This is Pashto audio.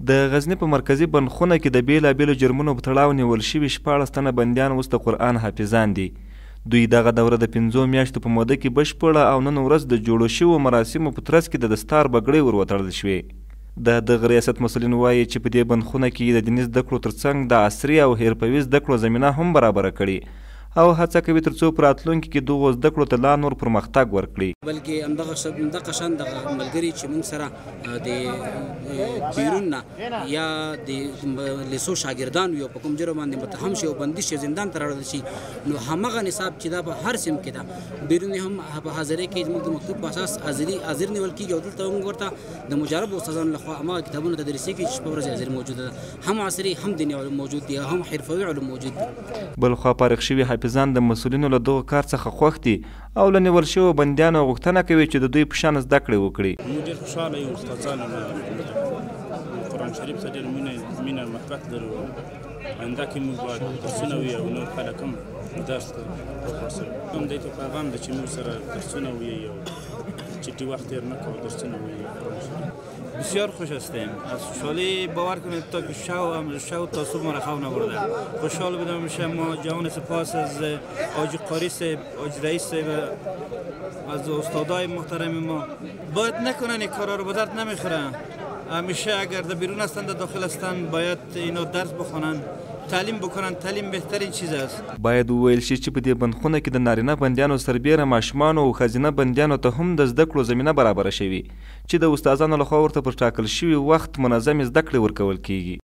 د غزني په مرکزي بندخونه کې د بیلابیلو جرمونو په تړاو نیول شوي 14 تنه بندیان اوس د قرآن حافظان دي. دوی دغه دوره د 5 میاشتو په موده کې بشپړه او نن ورځ د جوړو شوو مراسمو په ترڅ کې د دستار بګړۍ ور وتړل شوې. د دغه ریاست مسؤلین وایي چې په دې بندخونه کې د دیني زده کړو ترڅنګ د عصري او حرفوي زده کړو زمینه هم برابره کړي او هڅه کوي ترڅو په راتلونکي کې دغو زده کړو ته لا نور پرمختګ ورکړي. بلکې همدغه شان دغه ملګري چې موږ سره د بیرون نه یا د لیسو شاګردان یو په کوم جرم باندې متهم شي او بندي شي زندان ته راوړل شي نو همغه نصاب چې دا په هر سیم کې ده بیرون هم په حاضرۍ کې زموږ د مکتوب په اساس حاضر نیول کېږي او دلته موږ ورته د مجرب استادانو لخوا همغه کتابونه تدریسي کېږي چې په ورځ حاضر موجوده ده هم عصري هم دیني علوم موجود دي هم حرفوي علوم موجود دي. بلخوا فارغ شوي حافظان د مسؤلینو له دغه کار څخه خوښ دي او له نیول شویو بندیانو غوښتنه کوي چې د دوی په شان زده کړې وکړي. موږ ډېر خوشحاله یو استادانو قرآن شریف ته ډېر مینه محبت لرو. آینده کې موږ باید درسونه وي او نور خلک هم درس ته وخلاصوي. هم دې ته پیغام ده چې موږ سره درسونه وي او چټي وقت تیر نکړو درسونه وي. بسیار خوش هستیم. از خوشحالی باور کنید تا که شو تا صبح ما را خواب نبرده. خوشحال بودم ما جوان سپاس از آج قاری صاحب، آج رئیس صاحب، از استادای محترم ما. باید نکنن این کارا رو، به درد نمیخوره. همیشه اگر در بیرون هستند در داخل هستند باید اینا درس بخونن، تعلیم بکنن. تعلیم بهترین چیز است. باید وویل شي چې په دې بندخونه کې د نارینه بندیانو سربیره ماشومانو او ښځینه بندیانو ته هم د زده کړو زمینه برابره شوي چې د استادانو لخوا ورته پر ټاکل شوي وخت منظمې زده کړې ورکول کیږي.